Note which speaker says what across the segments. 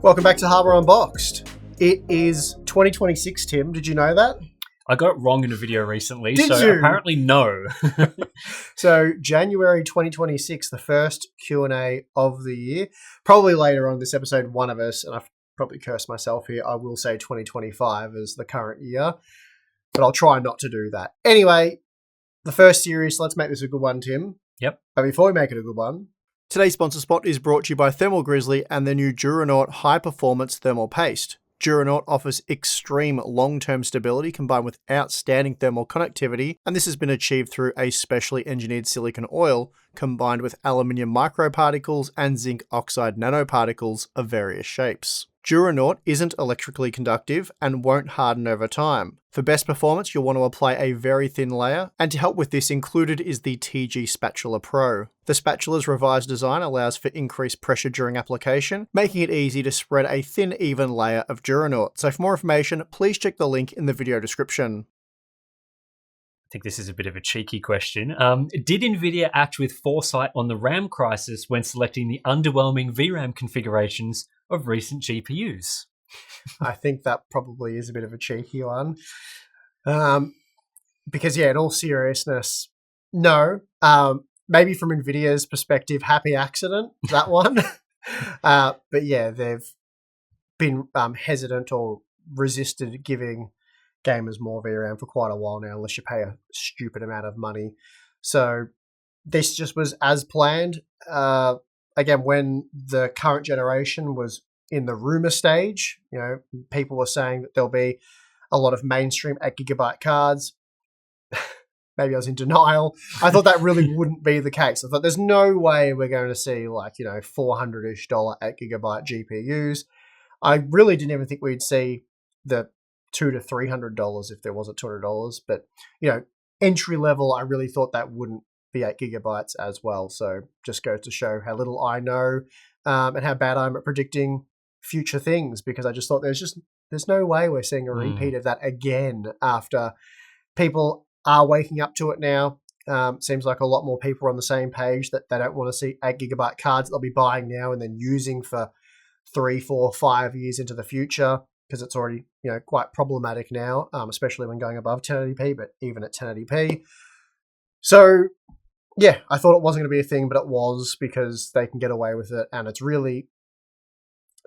Speaker 1: Welcome back to Harbour Unboxed. It is 2026, Tim. Did you know that?
Speaker 2: I got it wrong in a video recently,
Speaker 1: Did
Speaker 2: so
Speaker 1: you?
Speaker 2: apparently no.
Speaker 1: So January 2026, the first Q&A of the year. Probably later on this episode, one of us, and I've probably cursed myself here, I will say 2025 as the current year, but I'll try not to do that. Anyway, the first series, let's make this a good one, Tim.
Speaker 2: Yep.
Speaker 1: But before we make it a good one, today's sponsor spot is brought to you by Thermal Grizzly and the new Duranaut High Performance Thermal Paste. Duranaut offers extreme long-term stability combined with outstanding thermal conductivity, and this has been achieved through a specially engineered silicon oil combined with aluminium microparticles and zinc oxide nanoparticles of various shapes. Duranaut isn't electrically conductive and won't harden over time. For best performance, you'll want to apply a very thin layer, and to help with this, included is the TG Spatula Pro. The spatula's revised design allows for increased pressure during application, making it easy to spread a thin, even layer of Duranaut. So for more information, please check the link in the video description.
Speaker 2: I think this is a bit of a cheeky question. Did Nvidia act with foresight on the RAM crisis when selecting the underwhelming VRAM configurations of recent GPUs?
Speaker 1: I think that probably is a bit of a cheeky one. Because, yeah, in all seriousness, no. Maybe from Nvidia's perspective, happy accident, that one. But, yeah, they've been hesitant or resisted giving gamers more VRAM for quite a while now, unless you pay a stupid amount of money. So this just was as planned. Again, when the current generation was in the rumor stage, you know, people were saying that there'll be a lot of mainstream 8GB cards. Maybe I was in denial. I thought that really wouldn't be the case. I thought there's no way we're going to see like, you know, $400-ish 8GB GPUs. I really didn't even think we'd see the $200 to $300 if there was a $200. But, you know, entry level, I really thought that wouldn't be 8GB as well. So just goes to show how little I know and how bad I'm at predicting future things, because I just thought there's no way we're seeing a repeat of that again after people are waking up to it now. Seems like a lot more people are on the same page that they don't want to see 8GB cards that they'll be buying now and then using for 3, 4, 5 years into the future, because it's already, you know, quite problematic now, especially when going above 1080p, but even at 1080p. So, yeah, I thought it wasn't going to be a thing, but it was, because they can get away with it, and it's really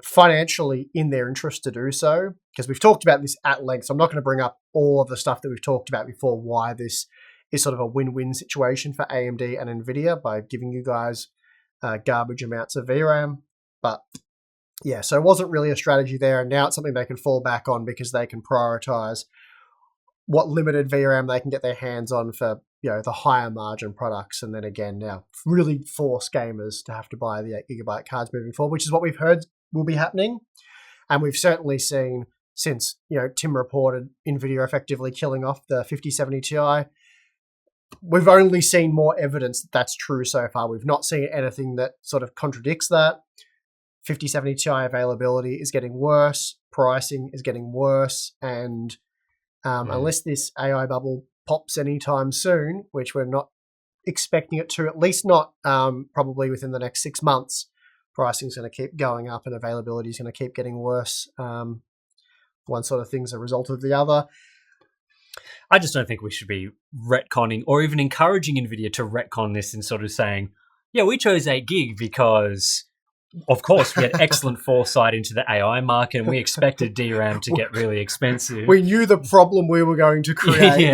Speaker 1: financially in their interest to do so, because we've talked about this at length, so I'm not going to bring up all of the stuff that we've talked about before, why this is sort of a win-win situation for AMD and Nvidia by giving you guys garbage amounts of VRAM. But yeah, so it wasn't really a strategy there, and now it's something they can fall back on because they can prioritize what limited VRAM they can get their hands on for, you know, the higher margin products, and then again now really force gamers to have to buy the 8GB cards moving forward, which is what we've heard will be happening. And we've certainly seen since, you know, Tim reported Nvidia effectively killing off the 5070 Ti. We've only seen more evidence that that's true so far. We've not seen anything that sort of contradicts that. 5070 Ti availability is getting worse, pricing is getting worse, and unless this AI bubble pops anytime soon, which we're not expecting it to, at least not probably within the next 6 months, pricing is going to keep going up and availability is going to keep getting worse. One sort of thing's a result of the other.
Speaker 2: I just don't think we should be retconning or even encouraging Nvidia to retcon this and sort of saying, yeah, we chose 8GB because, of course, we had excellent foresight into the AI market and we expected DRAM to get really expensive.
Speaker 1: We knew the problem we were going to create.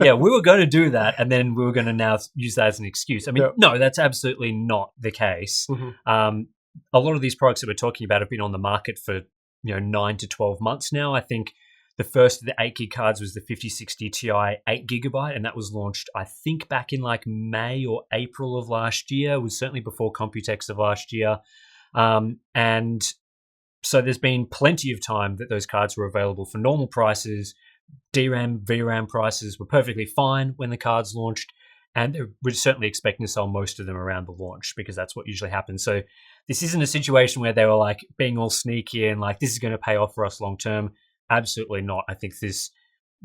Speaker 2: Yeah, we were going to do that, and then we were going to now use that as an excuse. I mean, no, that's absolutely not the case. Mm-hmm. A lot of these products that we're talking about have been on the market for, you know, 9 to 12 months now. I think the first of the 8GB cards was the 5060 Ti 8GB, and that was launched, I think, back in like May or April of last year. It was certainly before Computex of last year. And so there's been plenty of time that those cards were available for normal prices. DRAM, VRAM prices were perfectly fine when the cards launched, and we're certainly expecting to sell most of them around the launch, because that's what usually happens. So this isn't a situation where they were like being all sneaky and like, this is going to pay off for us long term. Absolutely not. I think this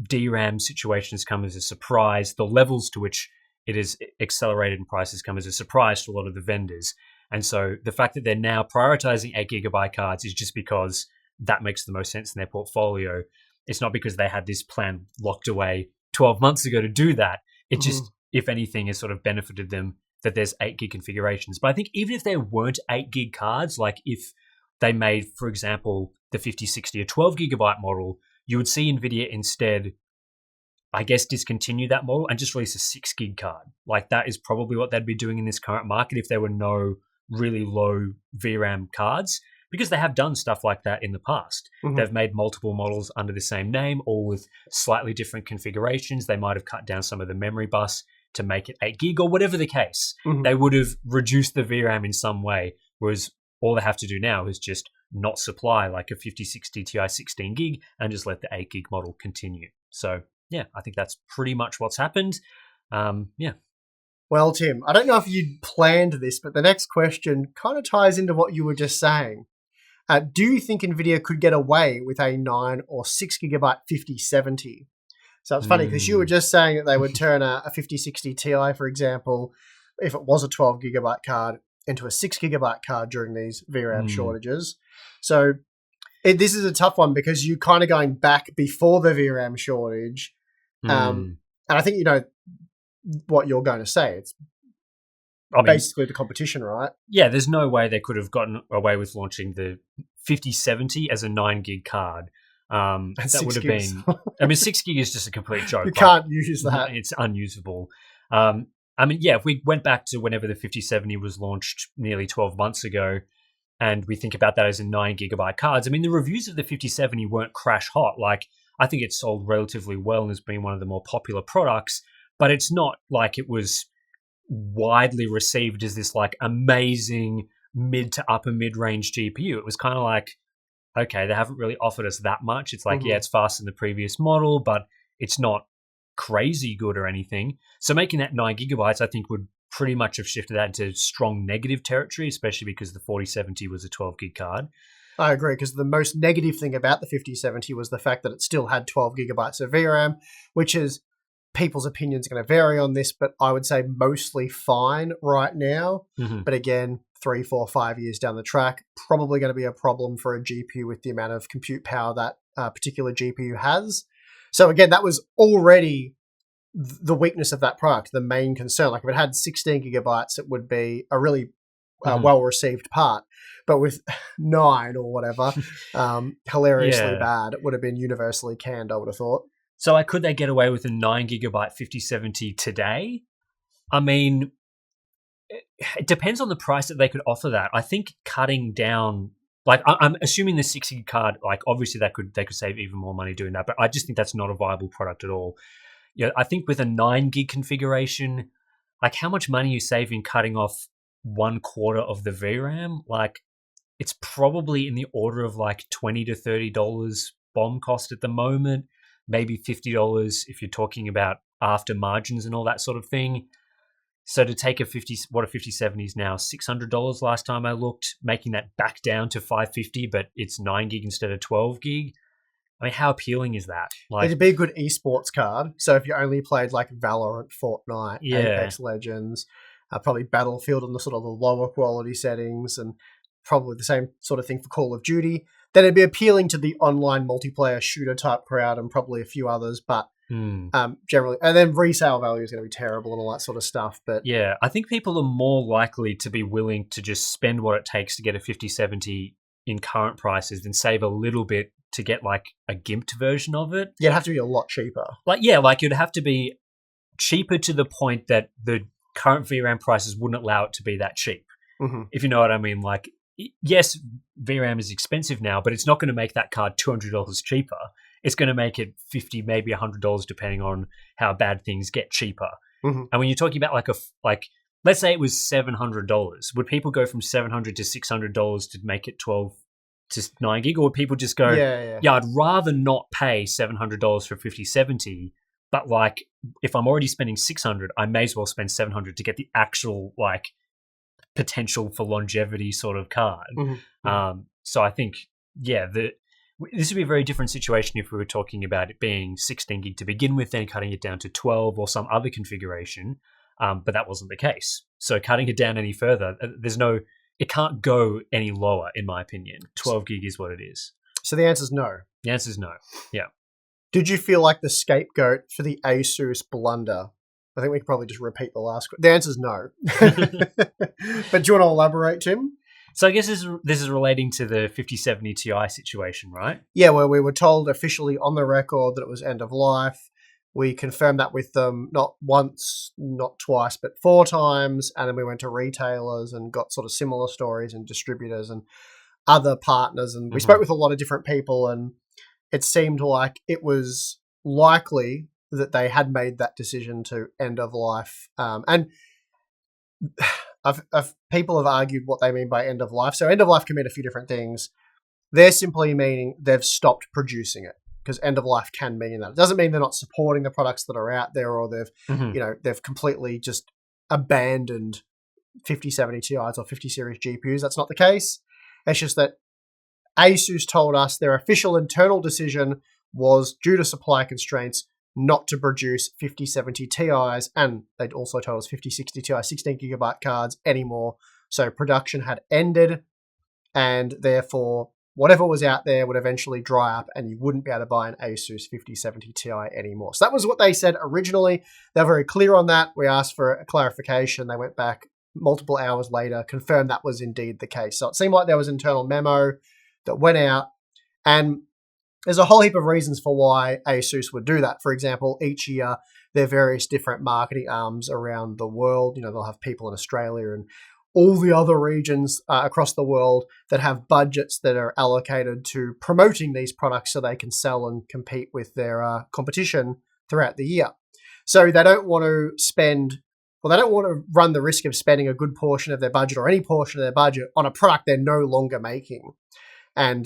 Speaker 2: DRAM situation has come as a surprise. The levels to which it is accelerated in prices come as a surprise to a lot of the vendors. And so the fact that they're now prioritizing 8 GB cards is just because that makes the most sense in their portfolio. It's not because they had this plan locked away 12 months ago to do that. It just, if anything, has sort of benefited them that there's 8 GB configurations. But I think even if there weren't 8 GB cards, like if they made, for example, the 5060 a 12 GB model, you would see Nvidia instead, I guess, discontinue that model and just release a 6 GB card. Like that is probably what they'd be doing in this current market if there were no really low VRAM cards, because they have done stuff like that in the past. They've made multiple models under the same name, all with slightly different configurations. They might have cut down some of the memory bus to make it 8 GB or whatever the case. They would have reduced the VRAM in some way, whereas all they have to do now is just not supply like a 5060 Ti 16 GB and just let the 8 GB model continue. So yeah, I think that's pretty much what's happened. Yeah.
Speaker 1: Well, Tim, I don't know if you'd planned this, but the next question kind of ties into what you were just saying. Do you think Nvidia could get away with a 9 or 6 GB 5070? So it's funny because you were just saying that they would turn a 5060 Ti, for example, if it was a 12 GB card, into a 6 GB card during these VRAM shortages. So this is a tough one because you're kind of going back before the VRAM shortage. And I think you know what you're going to say. It's basically the competition, right?
Speaker 2: Yeah, there's no way they could have gotten away with launching the 5070 as a 9 GB card. That would have been... I mean, 6 GB is just a complete joke.
Speaker 1: You can't use that.
Speaker 2: It's unusable. I mean, yeah, if we went back to whenever the 5070 was launched nearly 12 months ago, and we think about that as a 9 GB cards, I mean, the reviews of the 5070 weren't crash hot. Like, I think it sold relatively well and has been one of the more popular products, but it's not like it was widely received as this like amazing mid to upper mid-range GPU. It was kind of like, okay, they haven't really offered us that much. It's like, yeah, it's faster than the previous model, but it's not crazy good or anything. So making that 9 GB, I think, would pretty much have shifted that into strong negative territory, especially because the 4070 was a 12 GB card.
Speaker 1: I agree, because the most negative thing about the 5070 was the fact that it still had 12 GB of VRAM, which is, people's opinions are going to vary on this, but I would say mostly fine right now. But again, 3, 4, 5 years down the track, probably going to be a problem for a GPU with the amount of compute power that particular GPU has. So again, that was already the weakness of that product, the main concern. Like if it had 16 GB, it would be a really well-received part. But with 9 or whatever, hilariously bad, it would have been universally canned, I would have thought.
Speaker 2: So like, could they get away with a 9 GB 5070 today? I mean, it depends on the price that they could offer that. I think cutting down, like I'm assuming the 6 GB card, like obviously they could save even more money doing that, but I just think that's not a viable product at all. Yeah, I think with a 9 GB configuration, like how much money are you saving cutting off 1/4 of the VRAM? Like it's probably in the order of like $20 to $30 BOM cost at the moment, maybe $50 if you're talking about after margins and all that sort of thing. So to take a 5070 is now $600 last time I looked, making that back down to $550, but it's 9 GB instead of 12 GB. I mean, how appealing is that? Like,
Speaker 1: it'd be a good esports card. So if you only played like Valorant, Fortnite, Apex Legends, probably Battlefield on the sort of the lower quality settings, and probably the same sort of thing for Call of Duty, then it'd be appealing to the online multiplayer shooter type crowd and probably a few others, but generally, and then resale value is going to be terrible and all that sort of stuff. But
Speaker 2: yeah, I think people are more likely to be willing to just spend what it takes to get a 5070 in current prices than save a little bit to get like a gimped version of it.
Speaker 1: Yeah, it'd have to be a lot cheaper.
Speaker 2: Like, yeah, like it'd have to be cheaper to the point that the current VRAM prices wouldn't allow it to be that cheap. If you know what I mean. Like, yes, VRAM is expensive now, but it's not going to make that card $200 cheaper. It's going to make it $50, maybe $100, depending on how bad things get, cheaper. And when you're talking about like let's say it was $700, would people go from $700 to $600 to make it 12 to 9 GB, or would people just go, yeah, I'd rather not pay $700 for 5070, but like if I'm already spending $600, I may as well spend $700 to get the actual like potential for longevity sort of card. So I think, yeah, this would be a very different situation if we were talking about it being 16 GB to begin with, then cutting it down to 12 or some other configuration. But that wasn't the case. So cutting it down any further, there's no it can't go any lower, in my opinion. 12 gig is what it is.
Speaker 1: So the answer is no.
Speaker 2: The answer is no. Yeah.
Speaker 1: Did you feel like the scapegoat for the Asus blunder? I think we could probably just repeat the last question. The answer is no. But do you want to elaborate, Tim?
Speaker 2: So I guess this is relating to the 5070 Ti situation, right?
Speaker 1: Yeah, where we were told officially on the record that it was end of life. We confirmed that with them not once, not twice, but 4 times. And then we went to retailers and got sort of similar stories and distributors and other partners. And we spoke with a lot of different people, and it seemed like it was likely that they had made that decision to end of life. And people have argued what they mean by end of life. So end of life can mean a few different things. They're simply meaning they've stopped producing it, because end of life can mean that. It doesn't mean they're not supporting the products that are out there, or they've completely just abandoned 5070 Ti's or 50 series GPUs. That's not the case. It's just that Asus told us their official internal decision was, due to supply constraints, not to produce 5070 Ti's, and they'd also told us 5060 Ti 16GB cards anymore. So production had ended, and therefore whatever was out there would eventually dry up, and you wouldn't be able to buy an Asus 5070 Ti anymore. So that was what they said originally. They were very clear on that. We asked for a clarification. They went back multiple hours later, confirmed that was indeed the case. So it seemed like there was an internal memo that went out, and there's a whole heap of reasons for why Asus would do that. For example, each year, there are various different marketing arms around the world. They'll have people in Australia and all the other regions across the world that have budgets that are allocated to promoting these products so they can sell and compete with their competition throughout the year. So they don't want to run the risk of spending a good portion of their budget, or any portion of their budget, on a product they're no longer making. And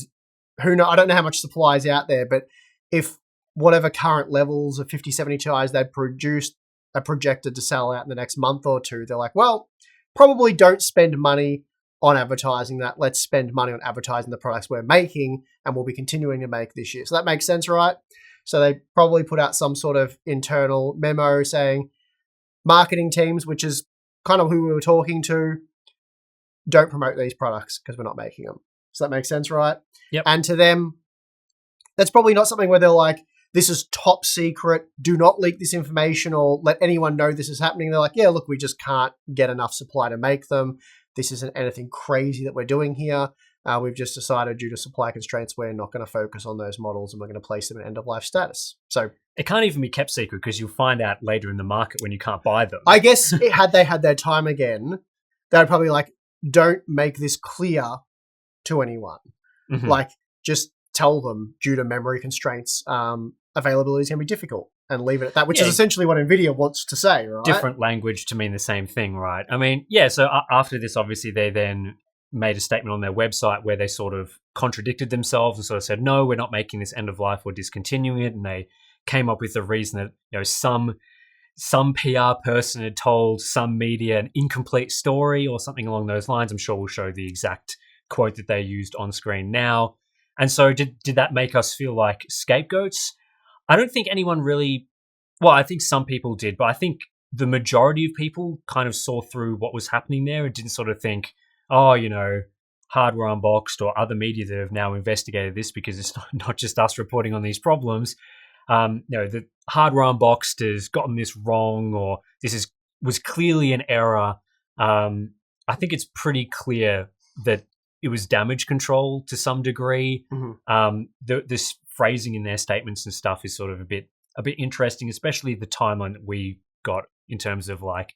Speaker 1: I don't know how much supply is out there, but if whatever current levels of 5070 Ti's they've produced are projected to sell out in the next month or two, they're like, well, probably don't spend money on advertising that. Let's spend money on advertising the products we're making, and we'll be continuing to make this year. So that makes sense, right? So they probably put out some sort of internal memo saying, marketing teams, which is kind of who we were talking to, don't promote these products because we're not making them. So that makes sense, right?
Speaker 2: Yep.
Speaker 1: And to them, that's probably not something where they're like, this is top secret, do not leak this information or let anyone know this is happening. They're like, yeah, look, we just can't get enough supply to make them. This isn't anything crazy that we're doing here. We've just decided, due to supply constraints, we're not going to focus on those models, and we're going to place them in end-of-life status. So
Speaker 2: it can't even be kept secret, because you'll find out later in the market when you can't buy them.
Speaker 1: I guess had they had their time again, they'd probably like, don't make this clear to anyone. Like, just tell them, due to memory constraints, availability is going to be difficult, and leave it at that, which is essentially what Nvidia wants to say, right?
Speaker 2: Different language to mean the same thing, right? I mean, yeah, so after this, obviously, they then made a statement on their website where they sort of contradicted themselves and sort of said, no, we're not making this end of life, we're discontinuing it. And they came up with the reason that, some PR person had told some media an incomplete story or something along those lines. I'm sure we'll show the exact quote that they used on screen now. And so did that make us feel like scapegoats? I don't think anyone really, well, I think some people did, but I think the majority of people kind of saw through what was happening there and didn't sort of think, oh, Hardware Unboxed or other media that have now investigated this, because it's not just us reporting on these problems. The Hardware Unboxed has gotten this wrong, or this was clearly an error. I think it's pretty clear that it was damage control to some degree. This phrasing in their statements and stuff is sort of a bit interesting, especially the timeline that we got in terms of like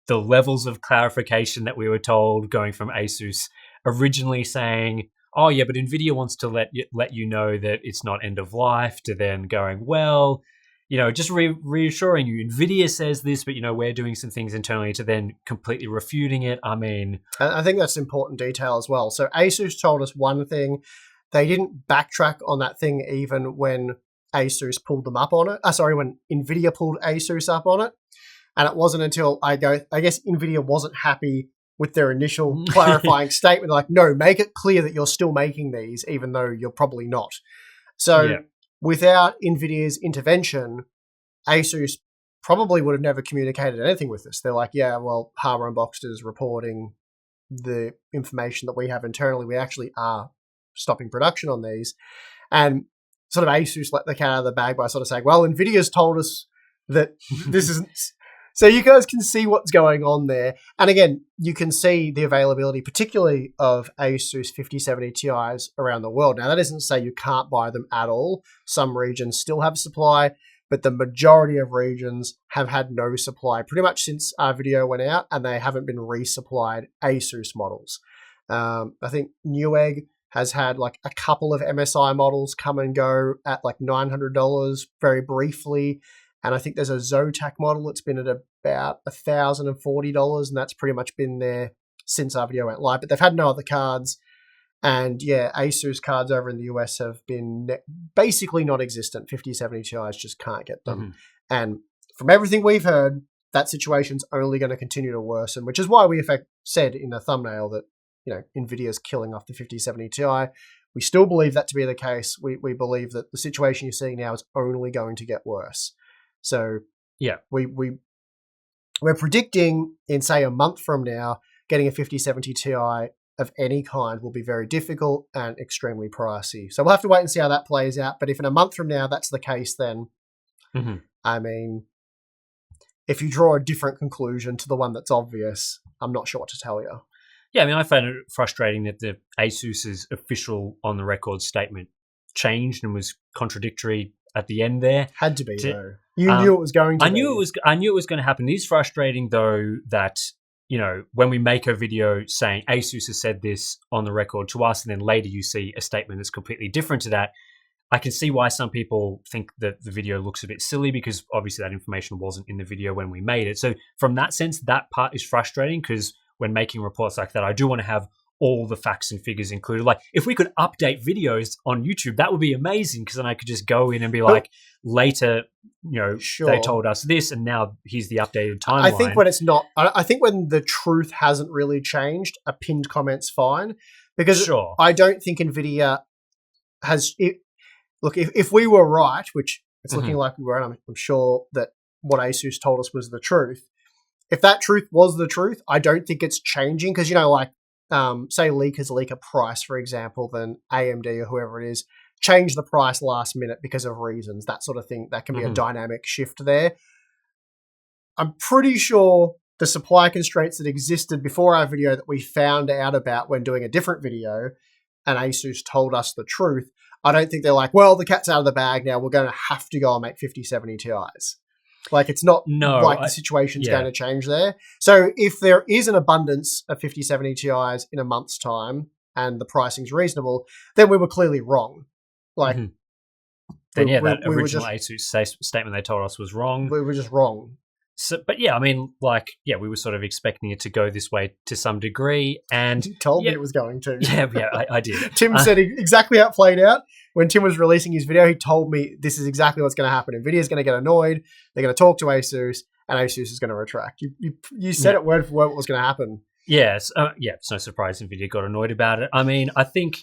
Speaker 2: the levels of clarification that we were told, going from Asus originally saying, oh yeah, but Nvidia wants to let you know that it's not end of life, to then going, well, just reassuring you, Nvidia says this, but we're doing some things internally, to then completely refuting it. I mean,
Speaker 1: I think that's important detail as well. So Asus told us one thing. They didn't backtrack on that thing even when Asus pulled them up on it. When Nvidia pulled Asus up on it. And it wasn't until I guess Nvidia wasn't happy with their initial clarifying statement. Like, no, make it clear that you're still making these, even though you're probably not. So without Nvidia's intervention, Asus probably would have never communicated anything with us. They're like, yeah, well, Hardware Unboxed is reporting the information that we have internally, we actually are stopping production on these. And sort of Asus let the cat out of the bag by sort of saying, well, Nvidia's told us that this isn't. So you guys can see what's going on there. And again, you can see the availability, particularly of Asus 5070 Ti's around the world. Now, that doesn't say you can't buy them at all. Some regions still have supply, but the majority of regions have had no supply pretty much since our video went out, and they haven't been resupplied Asus models. I think Newegg has had like a couple of MSI models come and go at like $900 very briefly. And I think there's a Zotac model that's been at about $1,040, and that's pretty much been there since our video went live. But they've had no other cards. And yeah, Asus cards over in the US have been basically non-existent. 5070 Ti's just can't get them. Mm-hmm. And from everything we've heard, that situation's only going to continue to worsen, which is why we said in the thumbnail that, you know, Nvidia's killing off the 5070 Ti. We still believe that to be the case. We believe that the situation you're seeing now is only going to get worse. So yeah, we're predicting in, say, a month from now, getting a 5070 Ti of any kind will be very difficult and extremely pricey. So we'll have to wait and see how that plays out. But if in a month from now that's the case, then I mean, if you draw a different conclusion to the one that's obvious, I'm not sure what to tell you.
Speaker 2: Yeah, I mean, I found it frustrating that the Asus's official on the record statement changed and was contradictory at the end there.
Speaker 1: Had to be, though. You knew it was going to
Speaker 2: I knew it was going to happen. It is frustrating, though, that, you know, when we make a video saying Asus has said this on the record to us, and then later you see a statement that's completely different to that, I can see why some people think that the video looks a bit silly, because obviously that information wasn't in the video when we made it. So from that sense, that part is frustrating, because when making reports like that, I do want to have all the facts and figures included. Like, if we could update videos on YouTube, that would be amazing, because then I could just go in and be like, later, you know, they told us this, and now here's the updated timeline.
Speaker 1: I think when it's not, I think when the truth hasn't really changed, a pinned comment's fine, because I don't think Nvidia has. Look, if we were right, which it's looking like we were, and I'm sure that what Asus told us was the truth. If that truth was the truth, I don't think it's changing, because, you know, like, say leakers leak a price, for example, then AMD or whoever it is change the price last minute because of reasons, that sort of thing. That can be a dynamic shift there. I'm pretty sure the supply constraints that existed before our video that we found out about when doing a different video, and Asus told us the truth, I don't think they're like, well, the cat's out of the bag now, we're going to have to go and make 5070 Ti's. Like, it's not the situation's going to change there. So if there is an abundance of 5070 Ti's in a month's time and the pricing's reasonable, then we were clearly wrong. Like,
Speaker 2: then that original Asus statement they told us was wrong.
Speaker 1: We were just wrong.
Speaker 2: So, but yeah, I mean, like, yeah, we were sort of expecting it to go this way to some degree, and
Speaker 1: you told me it was going to.
Speaker 2: Yeah, I did.
Speaker 1: Tim said exactly how it played out. When Tim was releasing his video, he told me this is exactly what's going to happen. Nvidia's going to get annoyed. They're going to talk to Asus, and Asus is going to retract. You said it word for word what was going to happen.
Speaker 2: Yes, it's no surprise Nvidia got annoyed about it. I mean, I think,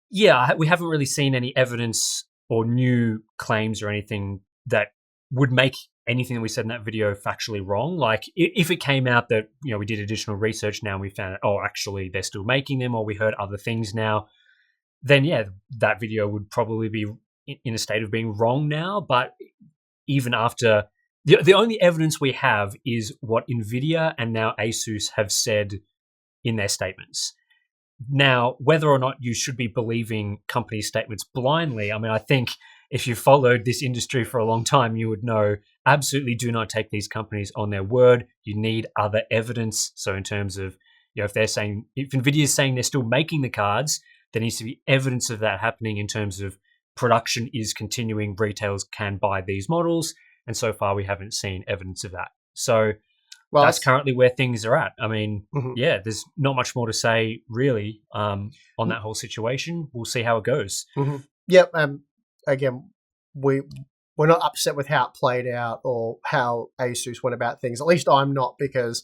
Speaker 2: we haven't really seen any evidence or new claims or anything that would make anything that we said in that video factually wrong. Like, if it came out that, you know, we did additional research now and we found actually they're still making them, or we heard other things now, then that video would probably be in a state of being wrong now. But even after, the only evidence we have is what Nvidia and now Asus have said in their statements. Now, whether or not you should be believing company statements blindly, I mean, I think if you followed this industry for a long time, you would know absolutely do not take these companies on their word. You need other evidence. So in terms of, you know, if Nvidia is saying they're still making the cards, there needs to be evidence of that happening in terms of production is continuing, retailers can buy these models, and so far we haven't seen evidence of that. So that's currently where things are at. I mean, there's not much more to say really on that whole situation. We'll see how it goes.
Speaker 1: Yep. Again, we're not upset with how it played out or how Asus went about things. At least I'm not, because,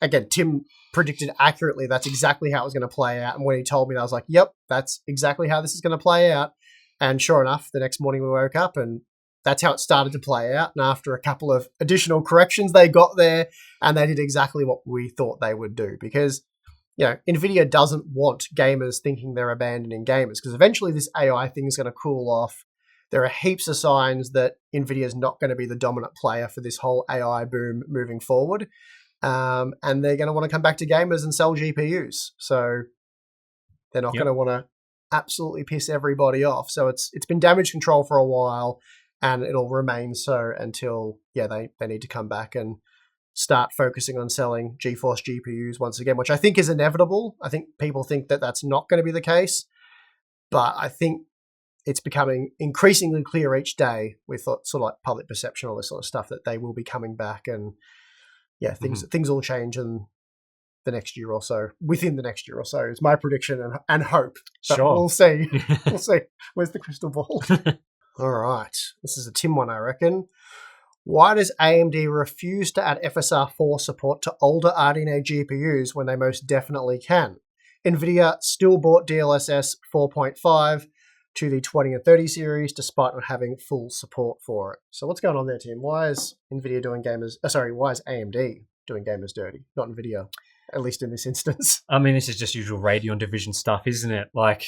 Speaker 1: again, Tim predicted accurately that's exactly how it was going to play out. And when he told me that, I was like, yep, that's exactly how this is going to play out. And sure enough, the next morning we woke up and that's how it started to play out. And after a couple of additional corrections, they got there and they did exactly what we thought they would do. Because Nvidia doesn't want gamers thinking they're abandoning gamers, because eventually this AI thing is going to cool off. There are heaps of signs that Nvidia is not going to be the dominant player for this whole AI boom moving forward. And they're going to want to come back to gamers and sell GPUs. So they're not going to want to absolutely piss everybody off. So it's been damage control for a while, and it'll remain so until they need to come back and start focusing on selling GeForce GPUs once again, which I think is inevitable. I think people think that that's not going to be the case, but I think it's becoming increasingly clear each day with sort of like public perception, all this sort of stuff, that they will be coming back, and things will change in the next year or so. Within the next year or so is my prediction and hope. But
Speaker 2: sure,
Speaker 1: we'll see. We'll see. Where's the crystal ball? All right, this is a Tim one, I reckon. Why does AMD refuse to add FSR4 support to older RDNA GPUs when they most definitely can? Nvidia still bought DLSS 4.5 to the 20 and 30 series despite not having full support for it. So what's going on there, Tim? Why is Nvidia doing gamers... why is AMD doing gamers dirty? Not Nvidia, at least in this instance.
Speaker 2: I mean, this is just usual Radeon division stuff, isn't it? Like,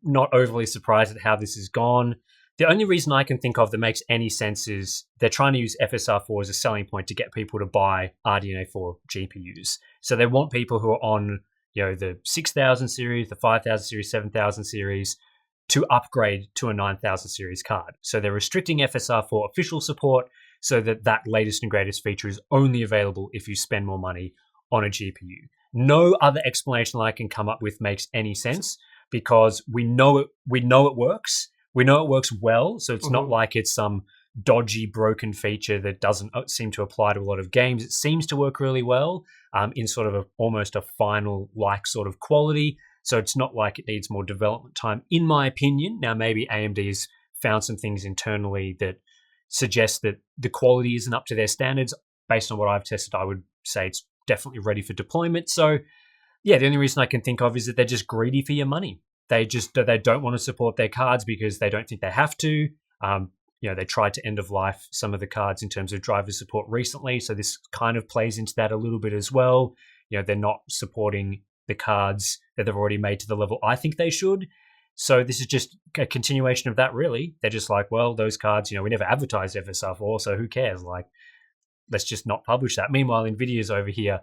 Speaker 2: not overly surprised at how this has gone. The only reason I can think of that makes any sense is they're trying to use FSR4 as a selling point to get people to buy RDNA 4 GPUs. So they want people who are on, the 6000 series, the 5000 series, 7000 series to upgrade to a 9000 series card. So they're restricting FSR4 official support so that latest and greatest feature is only available if you spend more money on a GPU. No other explanation I can come up with makes any sense, because we know it works. We know it works well, so it's not like it's some dodgy, broken feature that doesn't seem to apply to a lot of games. It seems to work really well in sort of almost a final-like sort of quality, so it's not like it needs more development time, in my opinion. Now, maybe AMD has found some things internally that suggest that the quality isn't up to their standards. Based on what I've tested, I would say it's definitely ready for deployment. So, the only reason I can think of is that they're just greedy for your money. They don't want to support their cards because they don't think they have to. They tried to end of life some of the cards in terms of driver support recently, so this kind of plays into that a little bit as well. They're not supporting the cards that they've already made to the level I think they should. So this is just a continuation of that, really. They're just like, well, those cards, we never advertised FSR4, so who cares? Like, let's just not publish that. Meanwhile, Nvidia's over here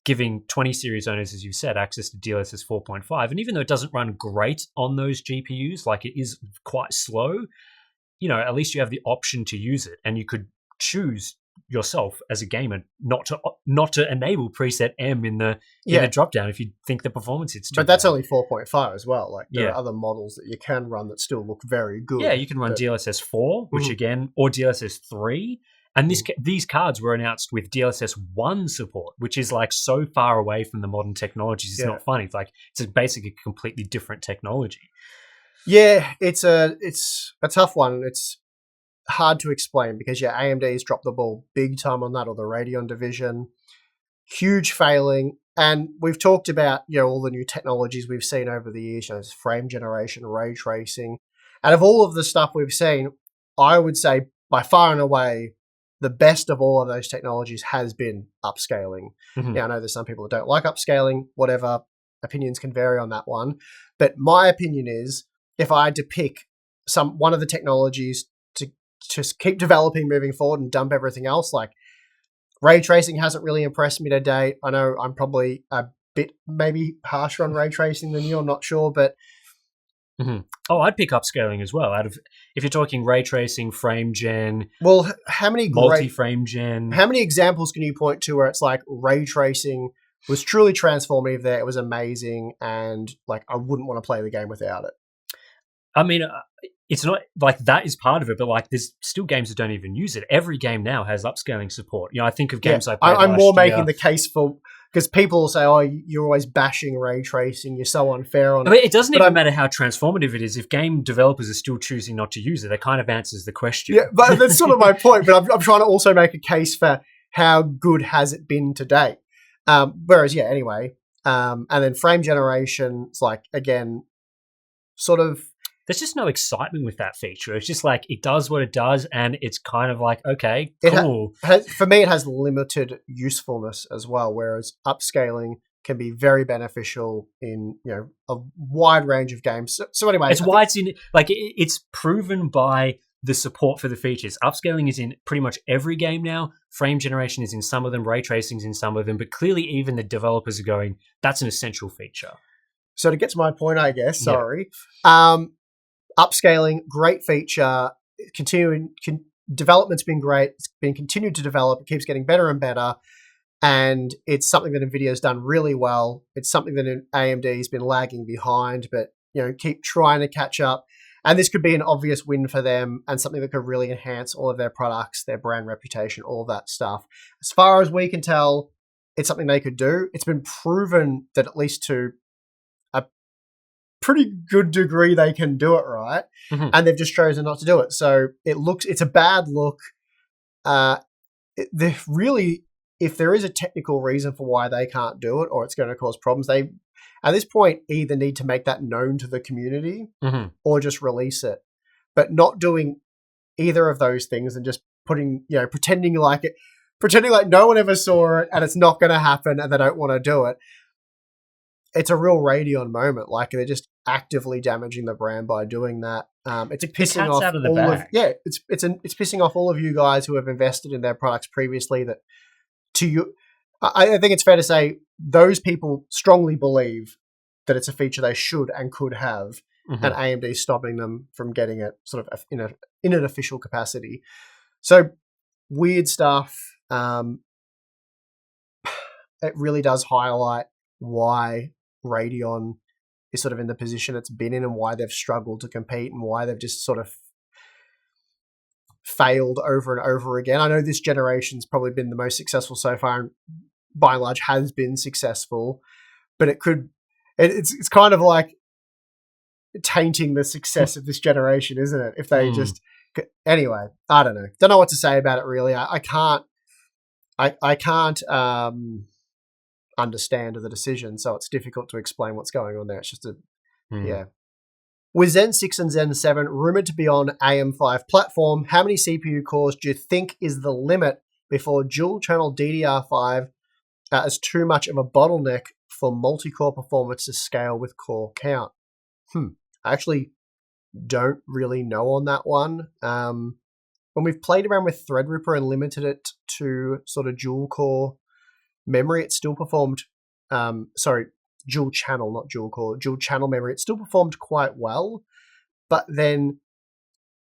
Speaker 2: giving 20 series owners, as you said, access to DLSS 4.5. And even though it doesn't run great on those GPUs, like it is quite slow, at least you have the option to use it. And you could choose yourself as a gamer not to enable preset M in the dropdown if you think the performance hits too
Speaker 1: But that's
Speaker 2: bad.
Speaker 1: only 4.5 as well. Like there are other models that you can run that still look very good.
Speaker 2: Yeah, you can run DLSS 4, which again, or DLSS 3. And these cards were announced with DLSS 1 support, which is like so far away from the modern technologies. It's not funny. It's like it's basically a completely different technology.
Speaker 1: Yeah, it's a tough one. It's hard to explain because AMD's dropped the ball big time on that, or the Radeon division. Huge failing. And we've talked about all the new technologies we've seen over the years, frame generation, ray tracing. Out of all of the stuff we've seen, I would say by far and away, the best of all of those technologies has been upscaling. Now, I know there's some people that don't like upscaling, whatever, opinions can vary on that one. But my opinion is, if I had to pick one of the technologies to just keep developing moving forward and dump everything else, like ray tracing hasn't really impressed me to date. I know I'm probably a bit maybe harsher on ray tracing than you, I'm not sure, but
Speaker 2: Oh, I'd pick upscaling as well. If you're talking ray tracing, frame gen,
Speaker 1: well, how many
Speaker 2: multi-frame gen?
Speaker 1: How many examples can you point to where it's like ray tracing was truly transformative there? It was amazing, and like I wouldn't want to play the game without it.
Speaker 2: I mean, it's not like that is part of it, but like there's still games that don't even use it. Every game now has upscaling support. I think of games I played
Speaker 1: I'm more
Speaker 2: last year.
Speaker 1: making the case for. Because people will say, oh, you're always bashing ray tracing, you're so unfair on it.
Speaker 2: I mean, it doesn't even matter how transformative it is. If game developers are still choosing not to use it, that kind of answers the question.
Speaker 1: Yeah, but that's sort of my point. But I'm trying to also make a case for how good has it been to date. Anyway. And then frame generation, it's like, again, sort of...
Speaker 2: There's just no excitement with that feature. It's just like, it does what it does, and it's kind of like, okay, cool.
Speaker 1: For me, it has limited usefulness as well, whereas upscaling can be very beneficial in a wide range of games. So anyway,
Speaker 2: it's why it's in it's proven by the support for the features. Upscaling is in pretty much every game now. Frame generation is in some of them. Ray tracing is in some of them. But clearly, even the developers are going, that's an essential feature.
Speaker 1: So to get to my point, I guess. Sorry. Upscaling, great feature. Development's been great. It's been continued to develop. It keeps getting better and better. And it's something that Nvidia's done really well. It's something that AMD has been lagging behind, but keep trying to catch up. And this could be an obvious win for them and something that could really enhance all of their products, their brand reputation, all of that stuff. As far as we can tell, it's something they could do. It's been proven that at least to a pretty good degree they can do it right, and they've just chosen not to do it. So it's a bad look. If there is a technical reason for why they can't do it or it's going to cause problems, they, at this point, either need to make that known to the community or just release it. But not doing either of those things and just pretending like no one ever saw it and it's not going to happen and they don't want to do it. It's a real Radeon moment. Like, they're just actively damaging the brand by doing that. It's pissing off
Speaker 2: out of the bag.
Speaker 1: It's pissing off all of you guys who have invested in their products previously. That to you, I think it's fair to say those people strongly believe that it's a feature they should and could have, and AMD stopping them from getting it sort of in an official capacity. So weird stuff. It really does highlight why Radeon is sort of in the position it's been in and why they've struggled to compete and why they've just sort of failed over and over again. I know this generation's probably been the most successful so far and by and large has been successful, but it's kind of like tainting the success of this generation, isn't it? If they anyway, I don't know what to say about it really. I can't understand the decision, so it's difficult to explain what's going on there. It's just With Zen 6 and Zen 7 rumored to be on AM5 platform, how many CPU cores do you think is the limit before dual-channel DDR5 is too much of a bottleneck for multi-core performance to scale with core count? I actually don't really know on that one. When we've played around with Threadripper and limited it to sort of dual-core memory, it still performed... dual channel, not dual core, dual channel memory. It still performed quite well, but then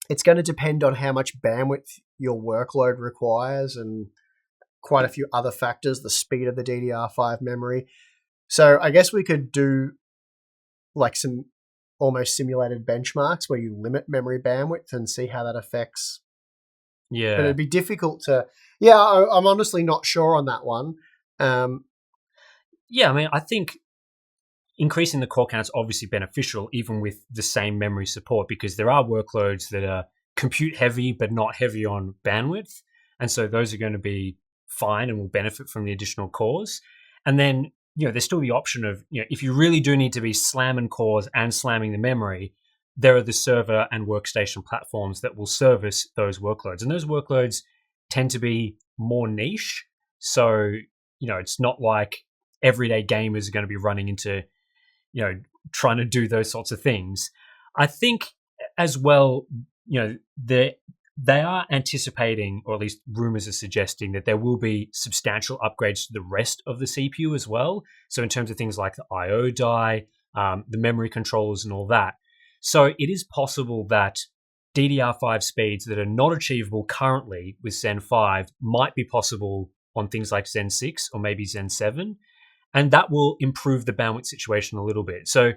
Speaker 1: it's going to depend on how much bandwidth your workload requires and quite a few other factors, the speed of the DDR5 memory. So I guess we could do like some almost simulated benchmarks where you limit memory bandwidth and see how that affects.
Speaker 2: Yeah.
Speaker 1: But it'd be difficult to... Yeah, I'm honestly not sure on that one.
Speaker 2: Yeah, I mean, I think increasing the core count is obviously beneficial, even with the same memory support, because there are workloads that are compute heavy but not heavy on bandwidth. And so those are going to be fine and will benefit from the additional cores. And then, there's still the option of, if you really do need to be slamming cores and slamming the memory, there are the server and workstation platforms that will service those workloads. And those workloads tend to be more niche. So, it's not like everyday gamers are going to be running into trying to do those sorts of things. I think as well, they are anticipating, or at least rumors are suggesting, that there will be substantial upgrades to the rest of the CPU as well. So in terms of things like the I/O die, the memory controllers and all that. So it is possible that DDR5 speeds that are not achievable currently with Zen 5 might be possible on things like Zen 6 or maybe Zen 7. And that will improve the bandwidth situation a little bit. So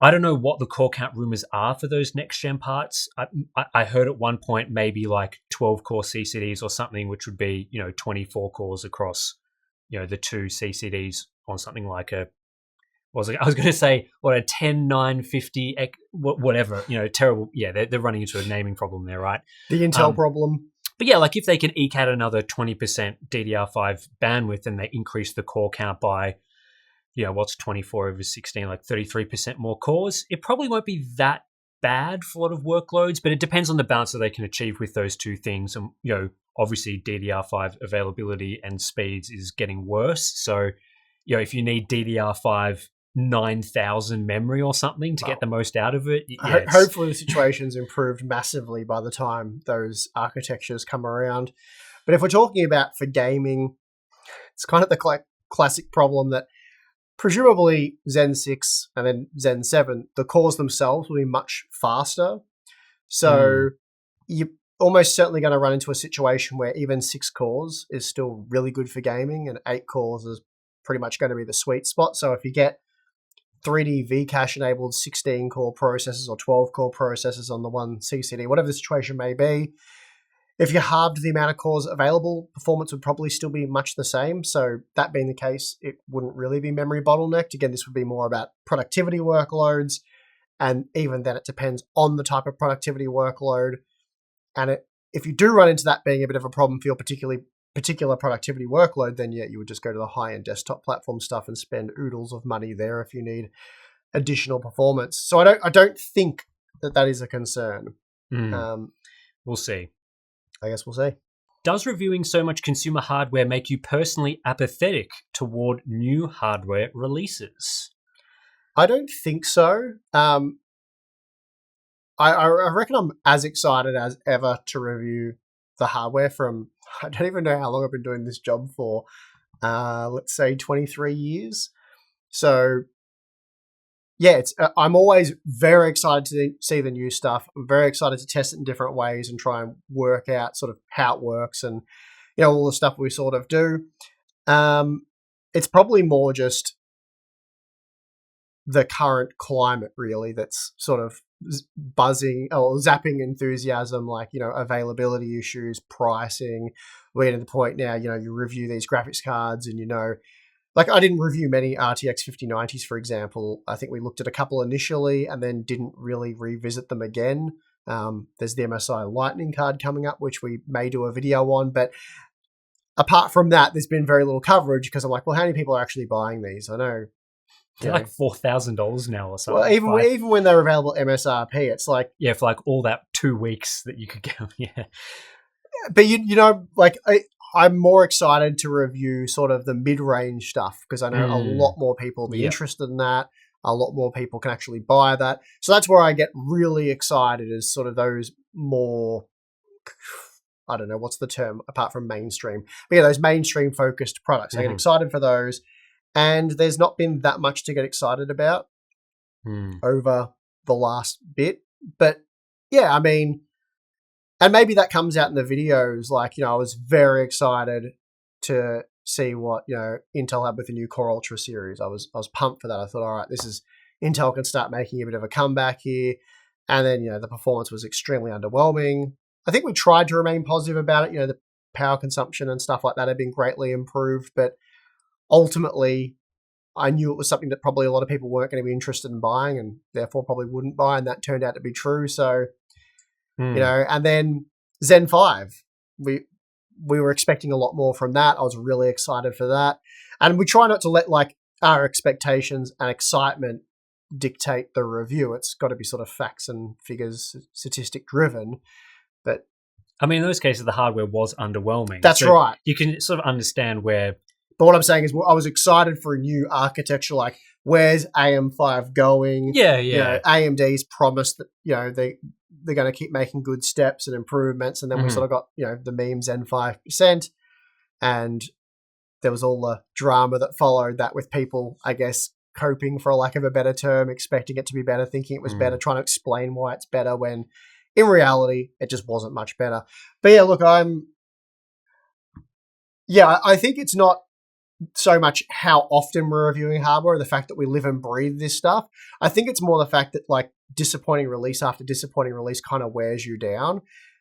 Speaker 2: I don't know what the core count rumors are for those next-gen parts. I heard at one point maybe like 12-core CCDs or something, which would be, 24 cores across, the two CCDs on something like I was going to say, a 10950, whatever, terrible. Yeah, they're running into a naming problem there, right?
Speaker 1: The Intel problem.
Speaker 2: But yeah, like if they can eke out another 20% DDR5 bandwidth and they increase the core count by, what's 24 over 16, like 33% more cores, it probably won't be that bad for a lot of workloads, but it depends on the balance that they can achieve with those two things. And, obviously DDR5 availability and speeds is getting worse. So if you need DDR5 9000 memory or something to get the most out of it.
Speaker 1: Hopefully the situation's improved massively by the time those architectures come around. But if we're talking about for gaming, it's kind of the classic problem that presumably Zen 6 and then Zen 7, the cores themselves will be much faster. So you're almost certainly going to run into a situation where even 6 cores is still really good for gaming, and 8 cores is pretty much going to be the sweet spot. So if you get 3D Vcache enabled 16 core processors or 12 core processors on the one CCD, whatever the situation may be, if you halved the amount of cores available, performance would probably still be much the same. So that being the case, it wouldn't really be memory bottlenecked. Again, this would be more about productivity workloads. And even then, it depends on the type of productivity workload. And if you do run into that being a bit of a problem for your particular productivity workload, then you would just go to the high-end desktop platform stuff and spend oodles of money there if you need additional performance. So I don't think that is a concern.
Speaker 2: We'll see.
Speaker 1: I guess we'll see.
Speaker 2: Does reviewing so much consumer hardware make you personally apathetic toward new hardware releases?
Speaker 1: I don't think so. I reckon I'm as excited as ever to review the hardware from, I don't even know how long I've been doing this job for, let's say 23 years. So yeah, I'm always very excited to see the new stuff. I'm very excited to test it in different ways and try and work out sort of how it works and, all the stuff we sort of do. It's probably more just the current climate, really, that's sort of buzzing or zapping enthusiasm, like, availability issues, pricing. We're getting to the point now, you review these graphics cards and, like I didn't review many RTX 5090s, for example. I think we looked at a couple initially and then didn't really revisit them again. There's the MSI Lightning card coming up, which we may do a video on. But apart from that, there's been very little coverage because I'm like, well, how many people are actually buying these? I know.
Speaker 2: They're like $4,000 now or something.
Speaker 1: Well, even when they're available at MSRP, it's like...
Speaker 2: Yeah, for like all that 2 weeks that you could go, yeah.
Speaker 1: But, I'm more excited to review sort of the mid-range stuff because I know a lot more people will be interested in that. A lot more people can actually buy that. So that's where I get really excited, is sort of those more, I don't know, what's the term apart from mainstream? But yeah, those mainstream-focused products. I get excited for those. And there's not been that much to get excited about over the last bit. But yeah, I mean... And maybe that comes out in the videos. Like, I was very excited to see what, Intel had with the new Core Ultra series. I was pumped for that. I thought, all right, Intel can start making a bit of a comeback here. And then, the performance was extremely underwhelming. I think we tried to remain positive about it. The power consumption and stuff like that had been greatly improved. But ultimately, I knew it was something that probably a lot of people weren't going to be interested in buying and therefore probably wouldn't buy. And that turned out to be true. So... and then Zen 5, we were expecting a lot more from that. I was really excited for that. And we try not to let like our expectations and excitement dictate the review. It's got to be sort of facts and figures, statistic driven. But
Speaker 2: I mean, in those cases, the hardware was underwhelming.
Speaker 1: That's right.
Speaker 2: You can sort of understand where...
Speaker 1: But what I'm saying is I was excited for a new architecture, like where's AM5 going?
Speaker 2: Yeah.
Speaker 1: AMD's promised that, they're going to keep making good steps and improvements. And then we sort of got, the meme Zen 5%. And there was all the drama that followed that with people, I guess, coping, for lack of a better term, expecting it to be better, thinking it was better, trying to explain why it's better when in reality, it just wasn't much better. But yeah, look, I think it's not so much how often we're reviewing hardware, the fact that we live and breathe this stuff. I think it's more the fact that like disappointing release after disappointing release kind of wears you down.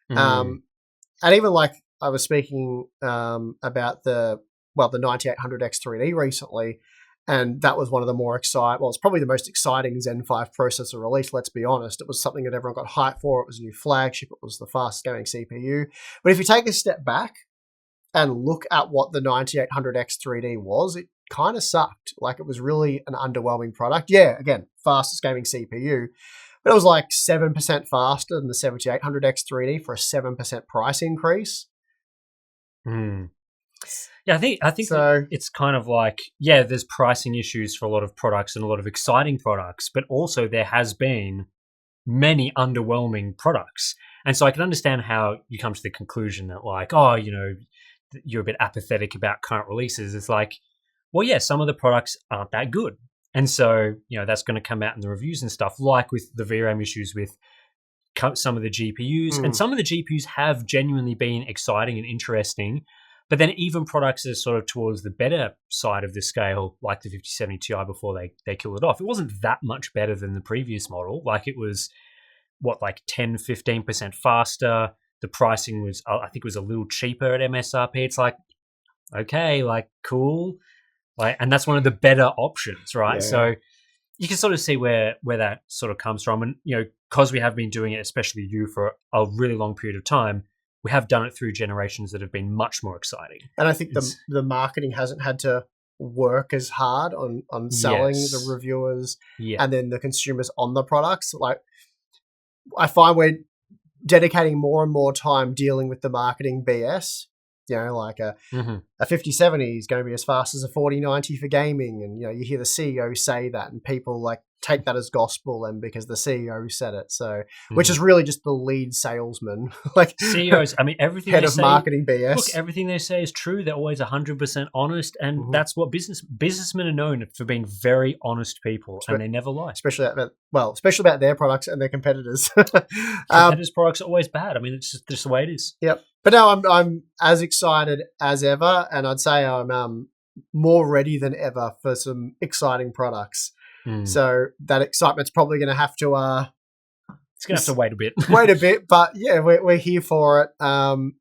Speaker 1: And even like I was speaking about the 9800X 3D recently, and that was one of the more exciting, well, it's probably the most exciting Zen 5 processor release, let's be honest. It was something that everyone got hyped for. It was a new flagship. It was the fastest gaming CPU. But if you take a step back and look at what the 9800X 3D was, it kind of sucked. Like, it was really an underwhelming product. Yeah, again, fastest gaming CPU, but it was like 7% faster than the 7800X 3D for a 7% price increase.
Speaker 2: Yeah, I think so, it's kind of like, yeah, there's pricing issues for a lot of products and a lot of exciting products, but also there has been many underwhelming products. And so I can understand how you come to the conclusion that like, oh, you know, you're a bit apathetic about current releases. It's like, well, yeah, some of the products aren't that good. And so, you know, that's going to come out in the reviews and stuff, like with the VRAM issues with some of the GPUs. And some of the GPUs have genuinely been exciting and interesting. But then even products that are sort of towards the better side of the scale, like the 5070 Ti before they killed it off, it wasn't that much better than the previous model. Like it was, what, like 10, 15% faster. The pricing was, I think it was a little cheaper at MSRP. It's like, okay, like cool. Like, and that's one of the better options, right? Yeah. So you can sort of see where that sort of comes from. And, you know, because we have been doing it, especially you, for a really long period of time, we have done it through generations that have been much more exciting.
Speaker 1: And I think the marketing hasn't had to work as hard on selling the reviewers and then the consumers on the products. Like, I find we're dedicating more and more time dealing with the marketing BS. You know, like a 5070 is going to be as fast as a 4090 for gaming. And, you know, you hear the CEO say that and people like take that as gospel and because the CEO said it. So, which is really just the lead salesman. Like
Speaker 2: CEOs, I mean, everything
Speaker 1: head of marketing BS.
Speaker 2: Look, everything they say is true. They're always 100% honest. And that's what businessmen are known for, being very honest people, and they never lie.
Speaker 1: Especially about their products and their competitors.
Speaker 2: Competitors' products are always bad. I mean, it's just the way it is.
Speaker 1: Yep. But no, I'm as excited as ever, and I'd say I'm more ready than ever for some exciting products. So that excitement's probably going to have to
Speaker 2: it's going to have to wait a bit.
Speaker 1: But yeah, we're here for it. And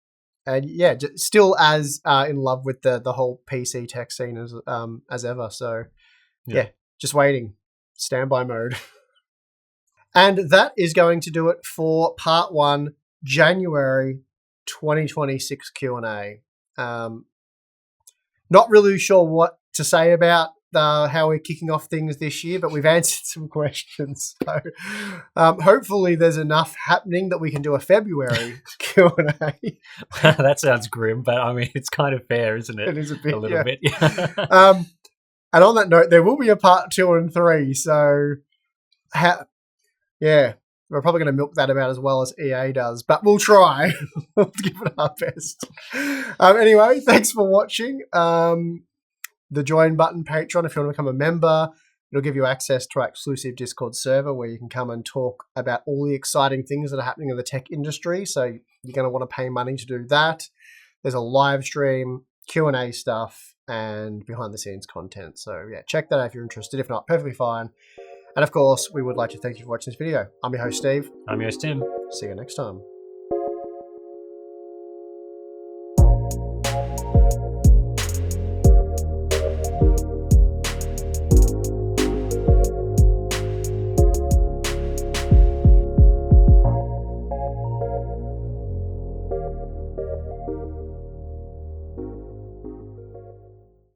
Speaker 1: yeah, still as in love with the whole PC tech scene as ever. So yeah, just waiting, standby mode. And that is going to do it for part 1, January 2026 Q&A. Not really sure what to say about how we're kicking off things this year, but we've answered some questions. So hopefully there's enough happening that we can do a February Q&A.
Speaker 2: That sounds grim, but I mean, it's kind of fair, isn't it?
Speaker 1: It is a bit,
Speaker 2: a little bit.
Speaker 1: And on that note, there will be a part 2 and 3. So we're probably going to milk that about as well as EA does, but we'll try. We'll give it our best. Anyway, thanks for watching. The join button, Patreon, if you want to become a member, it'll give you access to our exclusive Discord server where you can come and talk about all the exciting things that are happening in the tech industry. So you're going to want to pay money to do that. There's a live stream, Q&A stuff, and behind the scenes content. So yeah, check that out if you're interested. If not, perfectly fine. And of course, we would like to thank you for watching this video. I'm your host, Steve.
Speaker 2: I'm your host, Tim.
Speaker 1: See you next time.